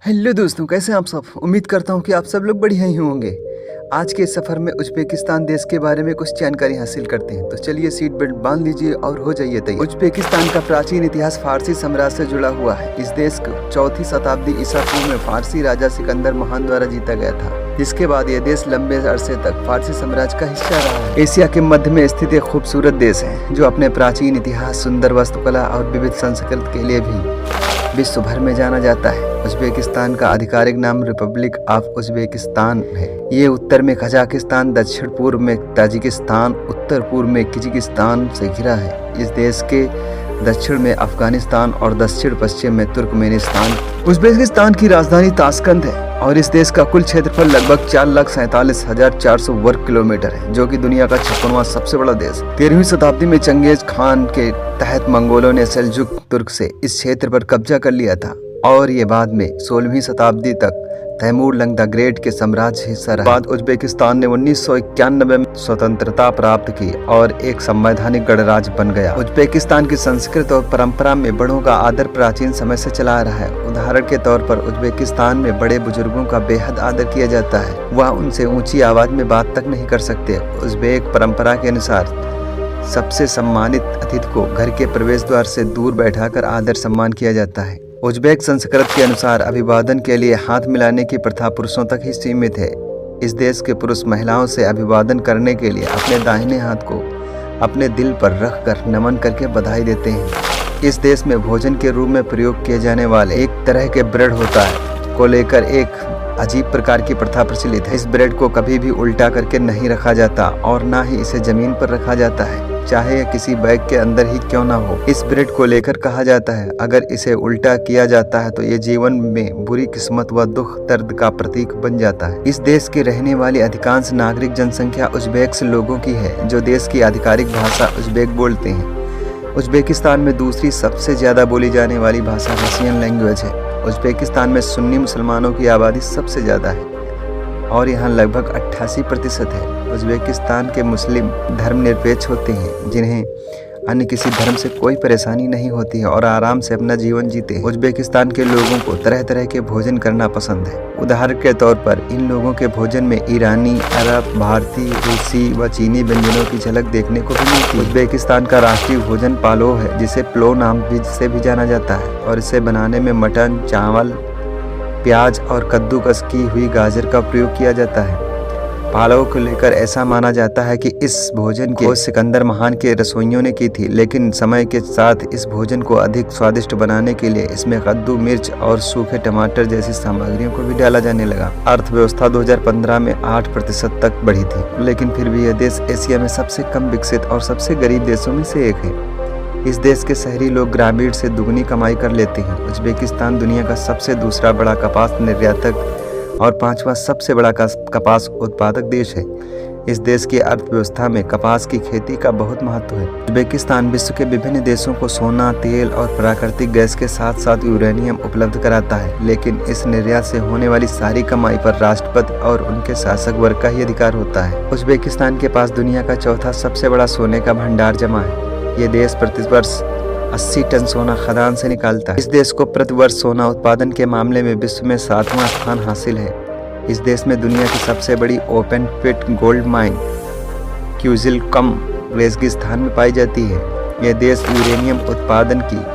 Hello दोस्तों, कैसे हैं आप सब। उम्मीद करता हूं कि आप सब लोग बढ़िया ही होंगे। आज के सफ़र में उज़्बेकिस्तान देश के बारे में कुछ जानकारी हासिल करते हैं। तो चलिए सीट बेल्ट बांध लीजिए और हो जाइए तैयार। उज़्बेकिस्तान का प्राचीन इतिहास फारसी साम्राज्य से जुड़ा हुआ है। इस देश को 4वीं शताब्दी ईसा पूर्व में फारसी राजा सिकंदर महान द्वारा जीता गया था। जिसके बाद यह देश लंबे अरसे तक फारसी साम्राज्य का हिस्सा रहा है। एशिया के मध्य में स्थित एक खूबसूरत देश है जो अपने प्राचीन इतिहास, सुंदर वास्तुकला और विविध संस्कृति के लिए भी विश्व भर में जाना जाता है। उज़्बेकिस्तान का आधिकारिक नाम रिपब्लिक ऑफ उज़्बेकिस्तान है। ये उत्तर में कजाकिस्तान, दक्षिण पूर्व में ताजिकिस्तान, उत्तर पूर्व में किर्गिस्तान से घिरा है। इस देश के दक्षिण में अफगानिस्तान और दक्षिण पश्चिम में तुर्कमेनिस्तान। उज़्बेकिस्तान की राजधानी ताशकंद है और इस देश का कुल क्षेत्रफल लगभग 4,47,400 वर्ग किलोमीटर है, जो कि दुनिया का 56वां सबसे बड़ा देश। 13वीं शताब्दी में चंगेज खान के तहत मंगोलों ने सेल्जुक तुर्क से इस क्षेत्र पर कब्जा कर लिया था और ये बाद में 16वीं शताब्दी तक तैमूर लंग द ग्रेट के साम्राज्य हिस्सा रहा। बाद उज़्बेकिस्तान ने 1991 में स्वतंत्रता प्राप्त की और एक संवैधानिक गणराज्य बन गया। उज़्बेकिस्तान की संस्कृति और परंपरा में बड़ों का आदर प्राचीन समय से चला आ रहा है। उदाहरण के तौर पर उज़्बेकिस्तान में बड़े बुजुर्गों का बेहद आदर किया जाता है। वह उनसे ऊंची आवाज में बात तक नहीं कर सकते। उज़्बेक परंपरा के अनुसार सबसे सम्मानित अतिथि को घर के प्रवेश द्वार से दूर बैठाकर आदर सम्मान किया जाता है। उज़्बेक संस्कृति के अनुसार अभिवादन के लिए हाथ मिलाने की प्रथा पुरुषों तक ही सीमित है। इस देश के पुरुष महिलाओं से अभिवादन करने के लिए अपने दाहिने हाथ को अपने दिल पर रखकर नमन करके बधाई देते हैं। इस देश में भोजन के रूप में प्रयोग किए जाने वाले एक तरह के ब्रेड होता है को लेकर एक अजीब प्रकार की प्रथा प्रचलित है। इस ब्रेड को कभी भी उल्टा करके नहीं रखा जाता और ना ही इसे जमीन पर रखा जाता है, चाहे यह किसी बैग के अंदर ही क्यों ना हो। इस ब्रेड को लेकर कहा जाता है, अगर इसे उल्टा किया जाता है तो ये जीवन में बुरी किस्मत व दुख दर्द का प्रतीक बन जाता है। इस देश की रहने वाली अधिकांश नागरिक जनसंख्या उज़्बेक लोगों की है, जो देश की आधिकारिक भाषा उज़्बेक बोलते हैं। उज़्बेकिस्तान में दूसरी सबसे ज्यादा बोली जाने वाली भाषा रशियन लैंग्वेज है। उज़्बेकिस्तान में सुन्नी मुसलमानों की आबादी सबसे ज़्यादा है और यहाँ लगभग 88% है। उज़्बेकिस्तान के मुस्लिम धर्मनिरपेक्ष होते हैं, जिन्हें अन्य किसी धर्म से कोई परेशानी नहीं होती है और आराम से अपना जीवन जीते हैं। उज़्बेकिस्तान के लोगों को तरह तरह के भोजन करना पसंद है। उदाहरण के तौर पर इन लोगों के भोजन में ईरानी, अरब, भारतीय, रूसी व चीनी व्यंजनों की झलक देखने को भी मिलती है। उज़्बेकिस्तान का राष्ट्रीय भोजन पालोव है, जिसे प्लो नाम से भी जाना जाता है और इसे बनाने में मटन, चावल, प्याज और कद्दूकस की हुई गाजर का प्रयोग किया जाता है। पालोव को लेकर ऐसा माना जाता है कि इस भोजन की खोज सिकंदर महान के रसोइयों ने की थी, लेकिन समय के साथ इस भोजन को अधिक स्वादिष्ट बनाने के लिए इसमें कद्दू, मिर्च और सूखे टमाटर जैसी सामग्रियों को भी डाला जाने लगा। अर्थव्यवस्था 2015 में 8% तक बढ़ी थी, लेकिन फिर भी यह देश एशिया में सबसे कम विकसित और सबसे गरीब देशों में से एक है। इस देश के शहरी लोग ग्रामीण से दुगनी कमाई कर लेते हैं। उज़्बेकिस्तान दुनिया का सबसे दूसरा बड़ा कपास निर्यातक और 5वां सबसे बड़ा कपास उत्पादक देश है। इस देश की अर्थव्यवस्था में कपास की खेती का बहुत महत्व है। उज़्बेकिस्तान विश्व के विभिन्न देशों को सोना, तेल और प्राकृतिक गैस के साथ साथ यूरेनियम उपलब्ध कराता है, लेकिन इस निर्यात से होने वाली सारी कमाई पर राष्ट्रपति और उनके शासक वर्ग का ही अधिकार होता है। उज़्बेकिस्तान के पास दुनिया का चौथा सबसे बड़ा सोने का भंडार जमा है। ये देश प्रतिवर्ष 80 टन सोना खदान से निकालता है। इस देश को प्रतिवर्ष सोना उत्पादन के मामले में विश्व में 7वां स्थान हासिल है। इस देश में दुनिया की सबसे बड़ी ओपन पिट गोल्ड माइन क्यूजिलकम रेगिस्तान में पाई जाती है। यह देश यूरेनियम उत्पादन की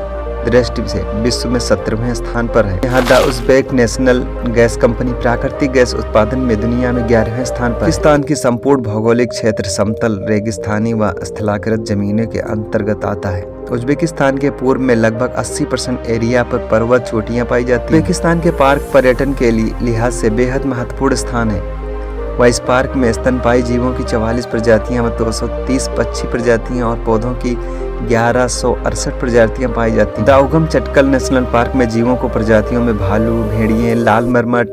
दृष्टि से विश्व में 17वें स्थान पर है। यहाँ the Uzbek national gas company प्राकृतिक गैस उत्पादन में दुनिया में 11वें स्थान पर। पाकिस्तान की संपूर्ण भौगोलिक क्षेत्र समतल, रेगिस्तानी व स्थलाकृत जमीनों के अंतर्गत आता है। उज़्बेकिस्तान के पूर्व में लगभग 80% एरिया पर पर्वत चोटियां पाई जाती हैं। उज़्बेकिस्तान के पार्क पर्यटन के लिहाज से बेहद महत्वपूर्ण स्थान है। वह इस पार्क में स्तनपायी जीवों की 44 प्रजातियां व 230 पक्षी प्रजातियां और पौधों की 1168 प्रजातियां पाई जाती हैं। दाउगम चटकल नेशनल पार्क में जीवों को प्रजातियों में भालू, भेड़िए, लाल मरमट,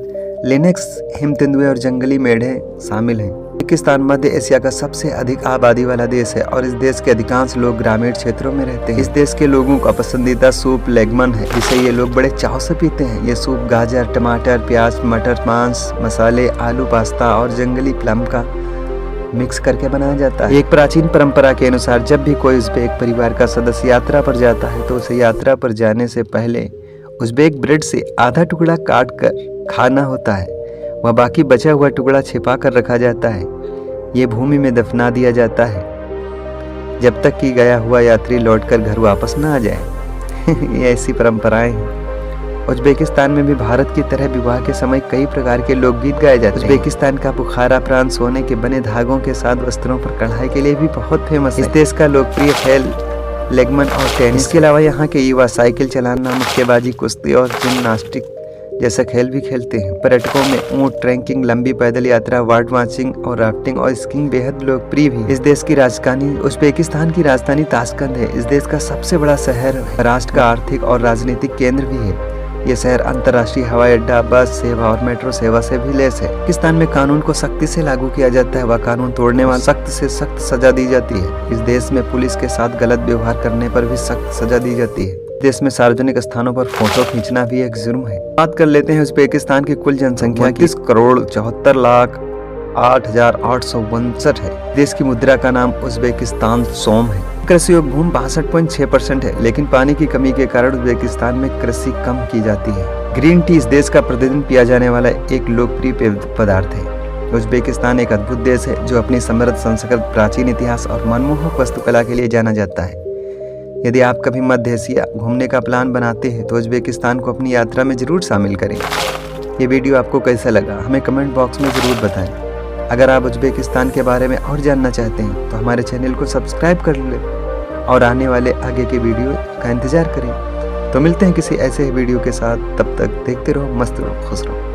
लिनक्स, हिम तेंदुए और जंगली मेढ़े शामिल हैं। उज़्बेकिस्तान मध्य एशिया का सबसे अधिक आबादी वाला देश है और इस देश के अधिकांश लोग ग्रामीण क्षेत्रों में रहते हैं। इस देश के लोगों का पसंदीदा सूप लेगमन है, जिसे ये लोग बड़े चाव से पीते हैं। ये सूप गाजर, टमाटर, प्याज, मटर, मांस, मसाले, आलू, पास्ता और जंगली प्लम का मिक्स करके बनाया जाता है। एक प्राचीन परंपरा के अनुसार जब भी कोई उज़्बेक परिवार का सदस्य यात्रा पर जाता है तो उसे यात्रा पर जाने से पहले उज़्बेक ब्रेड से आधा टुकड़ा काट कर खाना होता है, वह बाकी बचा हुआ टुकड़ा छिपा कर रखा जाता है। ये भूमि में दफना दिया जाता है जब तक कि गया हुआ यात्री लौटकर घर वापस न आ जाए। ये ऐसी परंपराएं हैं। उज़्बेकिस्तान में भी भारत की तरह विवाह के समय कई प्रकार के लोकगीत गाए जाते हैं। उज़्बेकिस्तान का बुखारा प्रांत सोने के बने धागों के साथ वस्त्रों पर कढ़ाई के लिए भी बहुत फेमस है। इस देश का लोकप्रिय खेल लेगमन और टेनिस। इसके अलावा यहाँ के युवा साइकिल चलाना, मुक्केबाजी, कुश्ती और जिम्नास्टिक जैसा खेल भी खेलते हैं। पर्यटकों में ऊंट ट्रैकिंग, लंबी पैदल यात्रा, बर्ड वाचिंग और राफ्टिंग और स्कीइंग बेहद लोकप्रिय भी। इस देश की राजधानी उज़्बेकिस्तान की राजधानी ताशकंद है। इस देश का सबसे बड़ा शहर है, राष्ट्र का आर्थिक और राजनीतिक केंद्र भी है। यह शहर अंतर्राष्ट्रीय हवाई अड्डा, बस सेवा और मेट्रो सेवा से भी लैस है। पाकिस्तान में कानून को सख्ती से लागू किया जाता है। वह कानून तोड़ने वाले सख्त से सख्त सजा दी जाती है। इस देश में पुलिस के साथ गलत व्यवहार करने पर भी सख्त सजा दी जाती है। देश में सार्वजनिक स्थानों पर फोटो खींचना भी एक जुर्म है। बात कर लेते हैं उज़्बेकिस्तान की कुल जनसंख्या 29,74,08,859 है। देश की मुद्रा का नाम उज़्बेकिस्तान सोम है। कृषि उपभूमि 62.6% है, लेकिन पानी की कमी के कारण उज़्बेकिस्तान में कृषि कम की जाती है। ग्रीन टी इस देश का प्रतिदिन पिया जाने वाला एक लोकप्रिय पेय पदार्थ है। उज़्बेकिस्तान एक अद्भुत देश है जो अपनी समृद्ध संस्कृति, प्राचीन इतिहास और मनमोहक वास्तुकला के लिए जाना जाता है। यदि आप कभी मध्य एशिया घूमने का प्लान बनाते हैं तो उज़्बेकिस्तान को अपनी यात्रा में जरूर शामिल करें। ये वीडियो आपको कैसा लगा हमें कमेंट बॉक्स में ज़रूर बताएं। अगर आप उज़्बेकिस्तान के बारे में और जानना चाहते हैं तो हमारे चैनल को सब्सक्राइब कर लें और आने वाले आगे के वीडियो का इंतज़ार करें। तो मिलते हैं किसी ऐसे वीडियो के साथ, तब तक देखते रहो, मस्त रहो, खुश रहो।